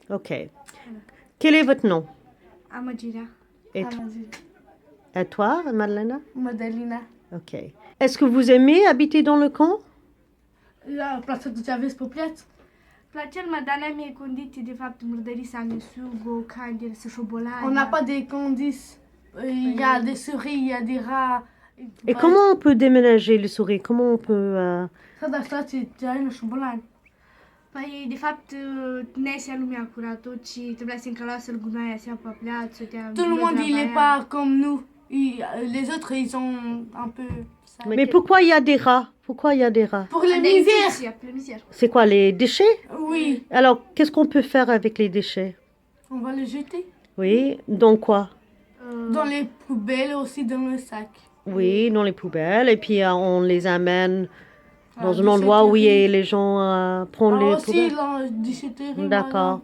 Ok. Quel est votre nom? Amajira. Et, et toi, Madeleine? Madalina. Ok. Est-ce que vous aimez habiter dans le camp? La place de aveți pe piață? Placel madalea mie condiții de fapt murdării sanguisugo, candele, să șobolani. On n'a pas des conditions. Il y a des souris, il y a des rats. Et comment on peut déménager les souris? Comment on peut... Să da stații, ai șobolani. Păi, de fapt, ne ieșea lumea curat tot și trebuia să încălase gunoaia să ia pe pleață. Tout le monde, il est pas comme nous. Les autres, ils sont un peu... Mais pourquoi il y a des rats? Pourquoi il y a des rats? Pour les misères. C'est quoi, les déchets? Oui. Alors, qu'est-ce qu'on peut faire avec les déchets? On va les jeter. Oui, dans quoi? Dans les poubelles, aussi dans le sac. Oui, dans les poubelles. Et puis, on les amène dans un endroit où les gens prennent les poubelles. Aussi, la déchetterie. D'accord.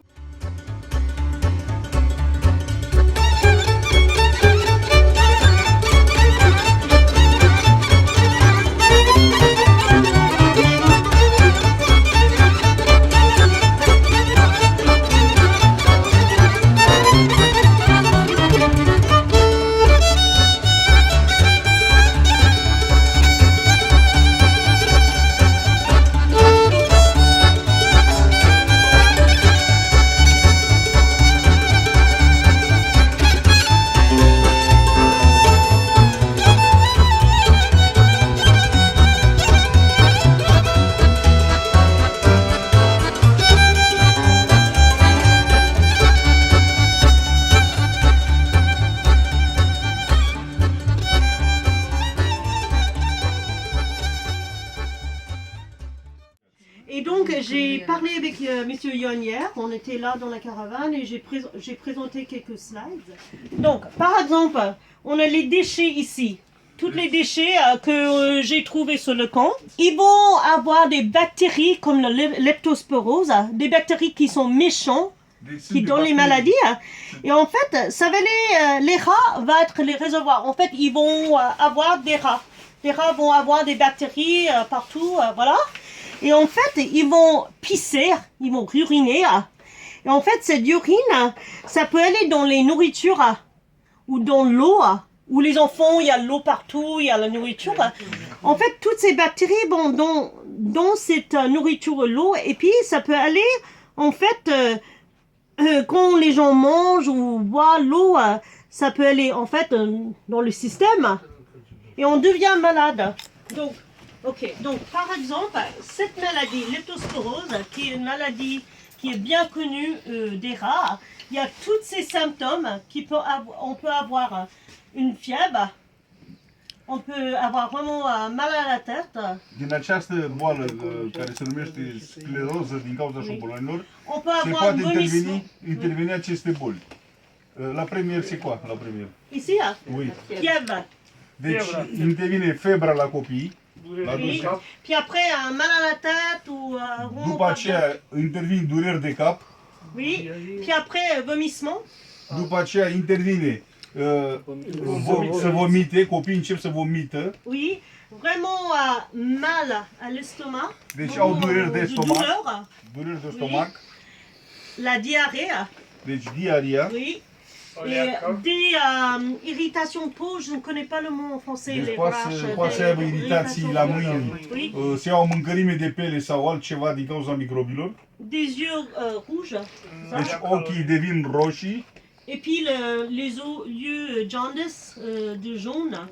Et donc, j'ai parlé avec Monsieur Yon hier, on était là dans la caravane et j'ai présenté quelques slides. Donc, par exemple, on a les déchets ici. Tous les déchets que j'ai trouvés sur le camp. Ils vont avoir des bactéries comme la leptospirose, des bactéries qui sont méchantes, qui donnent les maladies. Et en fait, ça va les rats vont être les réservoirs. En fait, ils vont avoir des rats. Les rats vont avoir des bactéries partout, voilà. Et en fait, ils vont pisser, ils vont uriner. Et en fait, cette urine, ça peut aller dans les nourritures ou dans l'eau. Où les enfants, il y a l'eau partout, il y a la nourriture. En fait, toutes ces bactéries vont dans cette nourriture, l'eau. Et puis, ça peut aller, en fait, quand les gens mangent ou boivent l'eau, ça peut aller, en fait, dans le système. Et on devient malade. Donc, ok, donc par exemple, cette maladie, leptospirose, qui est une maladie qui est bien connue des rats, il y a tous ces symptômes on peut avoir une fièvre, on peut avoir vraiment mal à la tête. Din această boală care se numește scleroză din cauza șobolanilor, On peut se avoir poate vomissement. interveni aceste boli. La premier, c'est quoi la première? Ici, Oui. fièvre. Deci intervine febra la copii, la Oui. cap. Puis après, mal à la tête ou... După aceea intervin dureri de cap. Oui. Puis après, vomissement. După aceea intervine să vomite, copiii încep să vomită. Oui. Vraiment mal à l'estomac. Deci au dureri de stomac. Douleur. Dureri de stomac. La diarrhée. Deci diaria. Oui. Et des irritations peau, je ne connais pas le mot en français. Deci Les poate să aibă iritații la mâini, să iau mâncărime de pele sau altceva din cauza microbilor. Des yeux rouges. Deci ochii devin roșii. Et puis les yeux jaundice, de jaune.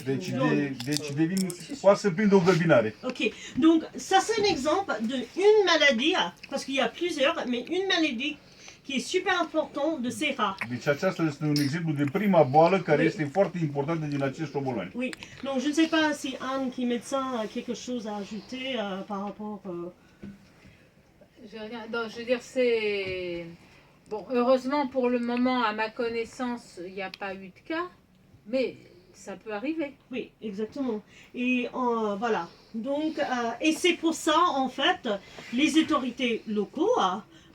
Deci devin, poate să prindă o gălbinare. Ok, donc ça c'est un exemple d'une maladie, parce qu'il y a plusieurs, mais une maladie qui est super important de ces rats. Deci aceasta este un exemplu de prima boală care este foarte importantă din acești șobolani. Oui, donc je ne sais pas si Anne, qui est médecin, a quelque chose à ajouter par rapport... J'ai rien. Non, je veux dire, c'est... Bon, heureusement, pour le moment, à ma connaissance, il n'y a pas eu de cas, mais ça peut arriver. Oui, exactement. Et voilà. Donc, et c'est pour ça, en fait, les autorités locaux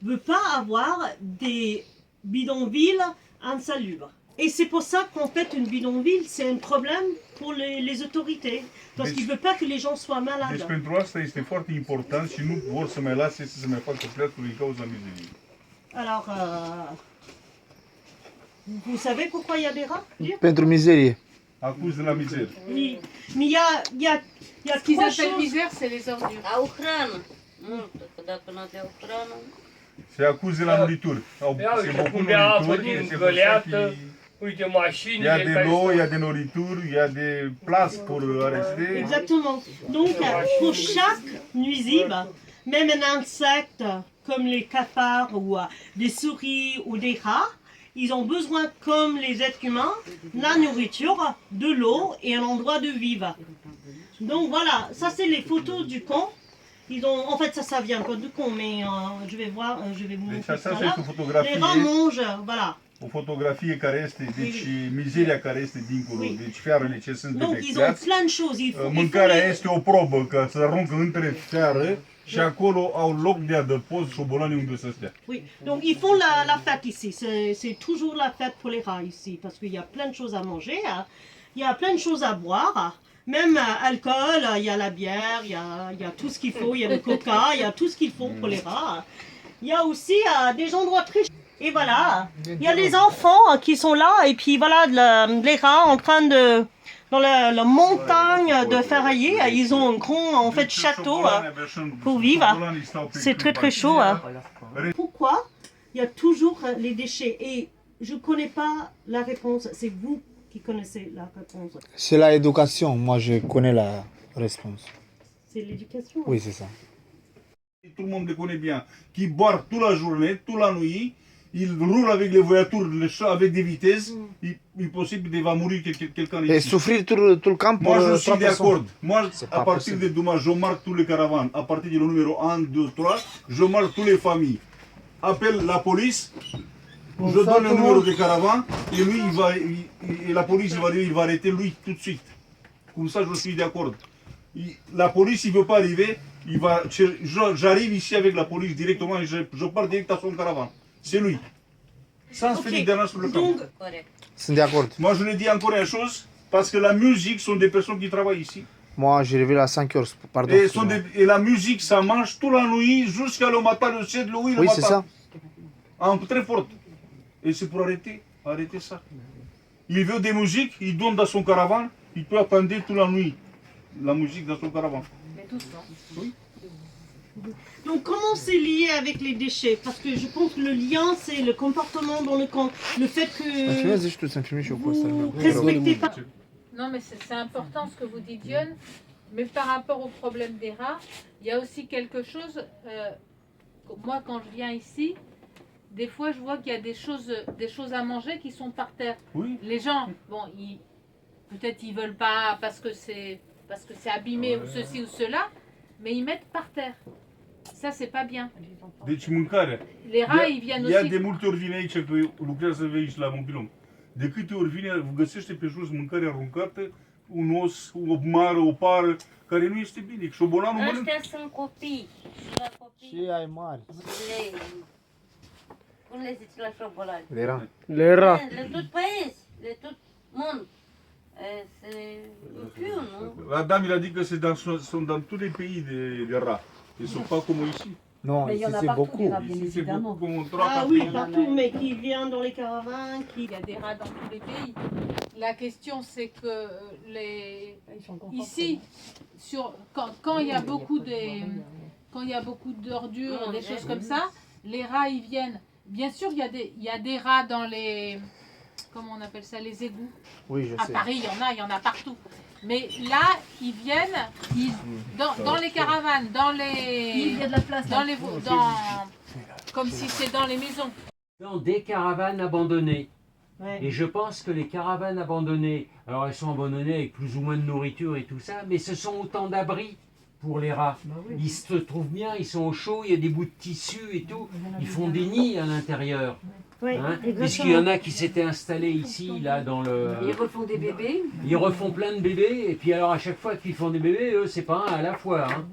ne veulent pas avoir des bidonvilles insalubres. Et c'est pour ça qu'en fait, une bidonville, c'est un problème pour les autorités. Parce qu'ils ne veulent pas que les gens soient Deci malades. pentru asta este foarte important și nu vor să mai lase să se mai facă flertul din cauza mizeriei. Alors, vous savez pourquoi il y a des rats? Dire? Pentru mizerie. A cuz de la mizerie. Mais il y a Ce qu'ils trois appellent choses. misère, c'est les ordures. Au hrană. Multă, că dacă nu aveau hrană... Se acuze la murituri. Ia Se uite, făcut cum bea apă murituri, din se găleată, făcut uite il y a mașinile des care lots, il y a stau. des nourritures, il y a des places pour arrêter. Exactement. Donc, pour chaque nuisible, même un insecte comme les cafards ou des souris ou des rats, ils ont besoin, comme les êtres humains, la nourriture, de l'eau et un endroit de vivre. Donc voilà, ça c'est les photos du camp. Ils ont, en fait, ça vient pas du camp, mais je vais vous Deci montrer asta ça este là. o Les fotografie, rats mangent, voilà. o fotografie care este, deci mizeria care este dincolo, Oui. deci fiarele ce sunt Donc ils ont defectați. plein de choses. Il faut Mâncarea les- este o probă, că se aruncă între fiară și acolo au loc de adăpost șobolanii unde să stea. Oui, donc ils font la fête ici. C'est toujours la fête pour les rats ici, parce qu'il y a plein de choses à manger, il y a plein de choses à boire, même alcool, il y a la bière, il y a tout ce qu'il faut, il y a le coca, il y a tout ce qu'il faut pour les rats. Il y a aussi des endroits très... Et voilà, il y a les enfants qui sont là, et puis voilà, les rats en train de... Dans la montagne de Ferraillé, ils ont un grand en fait château pour vivre. C'est très très chaud. Pourquoi il y a toujours les déchets? Et je ne connais pas la réponse. C'est vous qui connaissez la réponse. C'est la éducation. Moi, je connais la réponse. C'est l'éducation. Oui, c'est ça. Tout le monde le connaît bien. Qui boivent toute la journée, toute la nuit. Ils roulent avec les voitures avec des vitesses. Il est possible de va mourir quelqu'un Et ici. souffrir tout le camp pour Moi, je trois suis personnes. d'accord. Moi, C'est à pas partir possible. de demain, je marque tous les caravanes. À partir du numéro 1, 2, 3, je marque toutes les familles. Appelle la police. Je donne le numéro de caravane. Et lui, et la police, il va arrêter lui tout de suite. Comme ça, je suis d'accord. La police, il ne veut pas arriver. J'arrive ici avec la police directement et je pars direct à son caravane. C'est lui. Sans Ok. faire de sur le camp. Donc, Corect. Sunt de acord. Moi, je le dis encore une chose. Parce que la musique sont des personnes qui travaillent ici. Moi, je reviens à 5 heures. Pardon. Et la musique, ça mange toute la nuit jusqu'à le matin, le 7, le 8, le Oui, matin. c'est ça. Très forte. Et c'est pour arrêter ça. Il veut des musiques, il donne dans son caravane, il peut attendre toute la nuit la musique dans son caravane. Mais doucement. donc comment c'est lié avec les déchets? Parce que je pense que le lien, c'est le comportement dans le camp. Le fait Îmi que filmezi și tu să-mi filmezi și eu cu asta. vous respectez pas. Non, mais c'est important ce que vous dites, Dion. Mais par rapport au problème des rats, il y a aussi quelque chose. Moi, quand je viens ici, des fois, je vois qu'il y a des choses à manger qui sont par terre. Oui. Les gens, bon, peut-être ils veulent pas parce que c'est abîmé ou ceci ou cela, mais ils mettent par terre. Ça, c'est pas bien. Deci mâncarea. Les rats, ils viennent Ea aussi. de multe ori vine aici, că lucrează aici la mobilom. De câte ori vine, găsește pe jos mâncare aruncată, un os, o mară, o pară, care nu este bine. Șobolanul mănâncă. Ăștia sunt copii. Și la copii Și ai mari. cum le zici la șobolani? Le era. Le tot păiesc, le tot mânt. C'est più, nu? La dame, il a dit que sont dans tous les pays de rats. Ils sont pas comme ici. Non, Mais il y ici en a c'est partout beaucoup. des rats, bien Ici, c'est évidemment. beaucoup comme on trois, Ah quatre oui, pays. partout, mais qui vient dans les caravanes, qui... Il y a des rats dans tous les pays. La question, c'est que Ils sont confortables. ici, quand il y a beaucoup quand il y a beaucoup d'ordures, des choses comme ça, les rats ils viennent. Bien sûr, il y a des rats dans les, comment on appelle ça, les égouts. Oui, je À sais. Paris, il y en a partout. Mais là, ils viennent dans les caravanes, Il y a de la place. dans là. les, comme si c'est dans les maisons. Dans des caravanes abandonnées. Ouais. Et je pense que les caravanes abandonnées, alors elles sont abandonnées avec plus ou moins de nourriture et tout ça, mais ce sont autant d'abris pour les rats. Ils se trouvent bien, ils sont au chaud, il y a des bouts de tissu et tout, ils font des nids à l'intérieur. Oui, Hein, puisqu'il y en a qui s'étaient installés ici, là, dans le... Ils refont des bébés. Ils refont plein de bébés, et puis alors à chaque fois qu'ils font des bébés, eux, c'est pas un à la fois. Hein.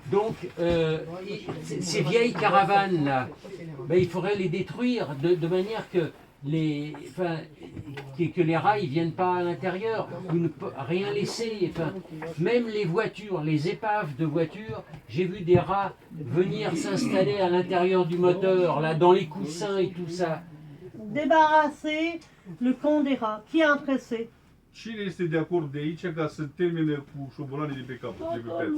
Donc, ces vieilles caravanes, là, ben, il faudrait les détruire de manière que que les rats ils viennent pas à l'intérieur, vous ne pouvez rien laisser. Enfin, même les voitures, les épaves de voitures, j'ai vu des rats venir s'installer à l'intérieur du moteur, là, dans les coussins et tout ça. Débarrasser le camp des rats. Qui a pressé? Cine este de acord de aici ca să termine cu șobolanii de pe cap? De pe peț?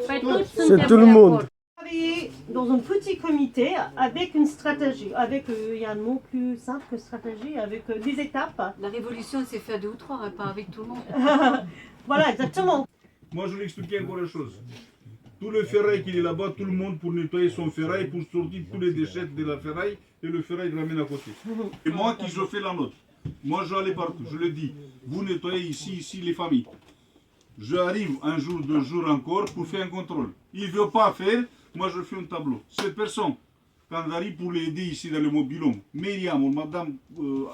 Păi toți C'est suntem tout de le monde. acord. Travailler dans un petit comité avec une stratégie, avec, il y a un mot plus simple que stratégie, avec des étapes. La révolution s'est faite à 2 ou 3, pas avec tout le monde. Voilà, exactement. Moi, je vais expliquer encore une chose. Tout le ferraille qui est là-bas, tout le monde pour nettoyer son ferraille, pour sortir tous les déchets de la ferraille, et le ferraille le ramène à côté. Et moi qui je fais la note. Moi, je vais aller partout, je le dis. Vous nettoyez ici les familles. J'arrive un jour, 2 jours encore pour faire un contrôle. Il ne veut pas faire, moi je fais un tableau. Cette personne, quand j'arrive pour l'aider ici dans le mobil-home, Myriam ou Madame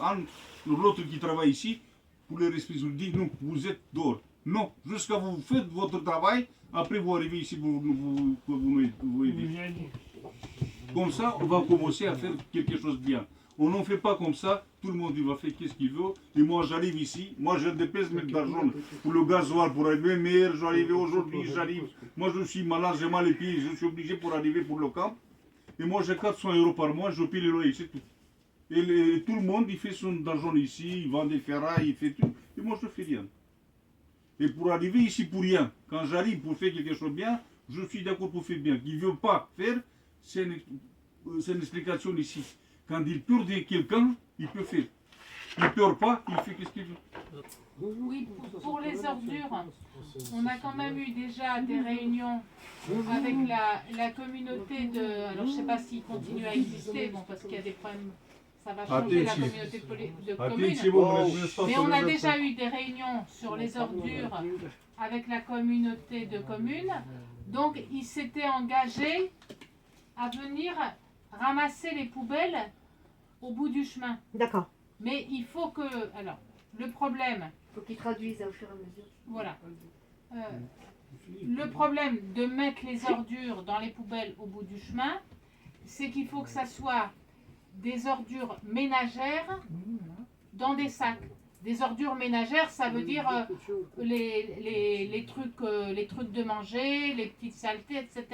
Anne, l'autre qui travaille ici, pour les respecter, je dis non, vous êtes dehors. Non, jusqu'à vous faites votre travail, après vous arrivez ici pour vous aider. Comme ça, on va commencer à faire quelque chose de bien. On n'en fait pas comme ça, tout le monde il va faire qu'est-ce qu'il veut. Et moi j'arrive ici, moi je dépense d'argent pour le gasoil pour arriver, mais j'arrive aujourd'hui, j'arrive. Moi je suis malade, j'ai mal les pieds, je suis obligé pour arriver pour le camp. Et moi j'ai 400 € par mois, je paye le loyer, c'est tout. Et tout le monde il fait son argent ici, il vend des ferrailles, il fait tout. Et moi je fais rien. Et pour arriver ici pour rien, quand j'arrive pour faire quelque chose de bien, je suis d'accord pour faire bien. Qui ne veut pas faire, c'est une explication ici. Quand il pleure de quelqu'un, il peut faire. Il ne pleure pas, il fait ce qu'il veut. Oui, pour les ordures, on a quand même eu déjà des réunions avec la communauté de... Alors je ne sais pas s'ils continuent à exister, bon, parce qu'il y a des problèmes, ça va changer la communauté de communes. Mais on a déjà eu des réunions sur les ordures avec la communauté de communes. Donc ils s'étaient engagés à venir ramasser les poubelles au bout du chemin. D'accord. Mais il faut que... Alors, le problème... Il faut qu'ils traduisent au fur et à mesure. Voilà. Le problème de mettre les ordures dans les poubelles au bout du chemin, c'est qu'il faut que ça soit des ordures ménagères dans des sacs. Des ordures ménagères, ça veut dire les trucs de manger, les petites saletés, etc.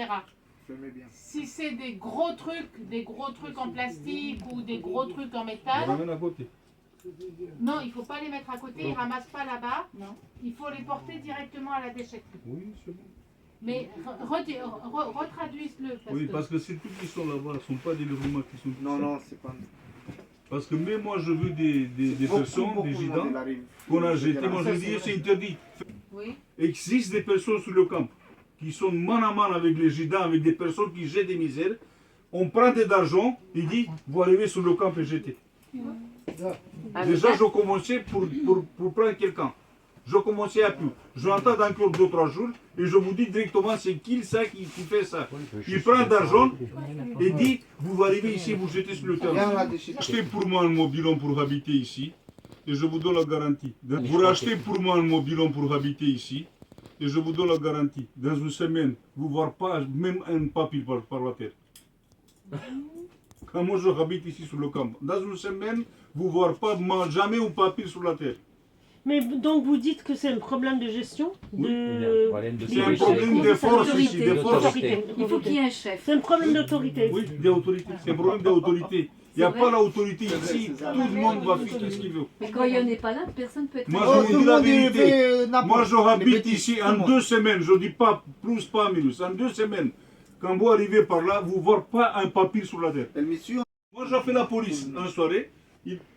Si c'est des gros trucs en plastique ou des gros trucs en métal, non, il ne faut pas les mettre à côté, ils ne ramassent pas là-bas. Il faut les porter directement à la déchetterie. Oui, c'est bon. Mais retraduise-le. Oui, parce que c'est tous qui sont là-bas, ce ne sont pas des Roumains qui sont... Non, c'est pas... Parce que même moi, je veux des personnes, des gitans, qu'on a jetés. Moi, je dis, c'est interdit. Oui. Il existe des personnes sur le camp qui sont main à main avec les gitans, avec des personnes qui jettent des misères. On prend de l'argent, il dit, vous arrivez sur le camp et jetez. Déjà, je commençais pour prendre quelqu'un. Je commençais à plus. Je l'entends encore 2-3 jours et je vous dis directement c'est qui ça qui fait ça. Il prend d'argent et dit vous arrivez ici, vous jetez sur le terrain. Achetez pour moi un mobil-home pour habiter ici et je vous donne la garantie. Vous rachetez pour moi un mobil-home pour habiter ici et je vous donne la garantie. Dans une semaine, vous ne verrez pas même un papier par la terre. Quand moi je habite ici sur le camp, dans une semaine, vous ne verrez pas jamais un papier sur la terre. Mais donc vous dites que c'est un problème de gestion C'est un problème de force ici, de force. Il faut qu'il y ait un chef. C'est un problème d'autorité. Oui, d'autorité. C'est un problème d'autorité. Il n'y a pas l'autorité ici, tout le monde va faire ce qu'il veut. Mais quand il n'est pas là, personne ne peut être... Moi je vous dis la vérité. Moi je habite ici en 2 semaines, je ne dis pas plus, pas minus, en 2 semaines. Quand vous arrivez par là, vous ne verrez pas un papier sur la tête. Moi j'appelle la police en soirée.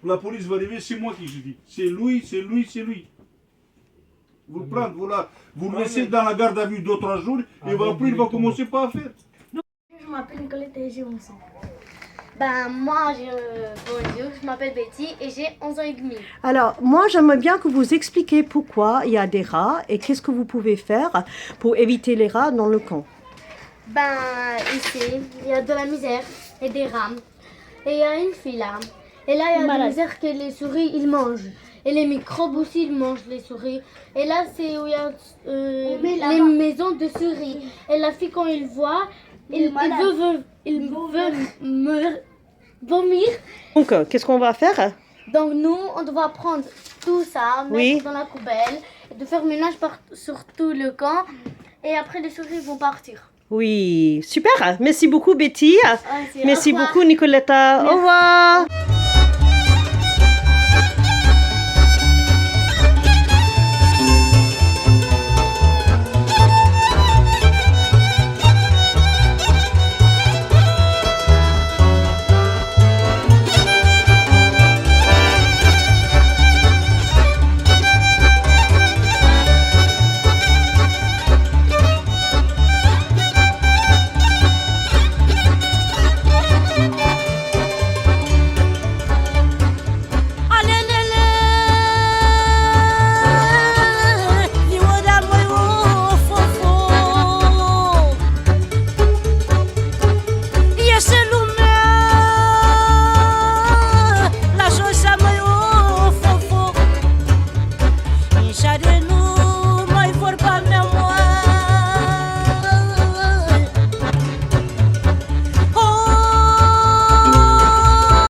La police va arriver, c'est moi qui je dis. C'est lui, c'est lui, c'est lui. Vous le prenez, vous le laissez dans la garde à vue 2-3 jours, et après il va commencer pas à faire. Je m'appelle Nicolette et j'ai 11 ans. Ben moi, bonjour, je m'appelle Betty et j'ai 11 ans et demi. Alors, moi, j'aimerais bien que vous expliquiez pourquoi il y a des rats et qu'est-ce que vous pouvez faire pour éviter les rats dans le camp. Ben ici, il y a de la misère et des rats. Et il y a une fille là. Et là, il y a de la misère que les souris, ils mangent. Et les microbes aussi, ils mangent les souris. Et là, c'est où il y a les maisons de souris. Et la fille, quand il voit, il veut vomir. Donc, qu'est-ce qu'on va faire? Donc nous, on doit prendre tout ça, mettre Oui. dans la poubelle, et de faire ménage sur tout le camp. Et après, les souris vont partir. Oui, super. Merci beaucoup, Betty. Ah, c'est- Merci au revoir. beaucoup, Nicoletta. Au revoir.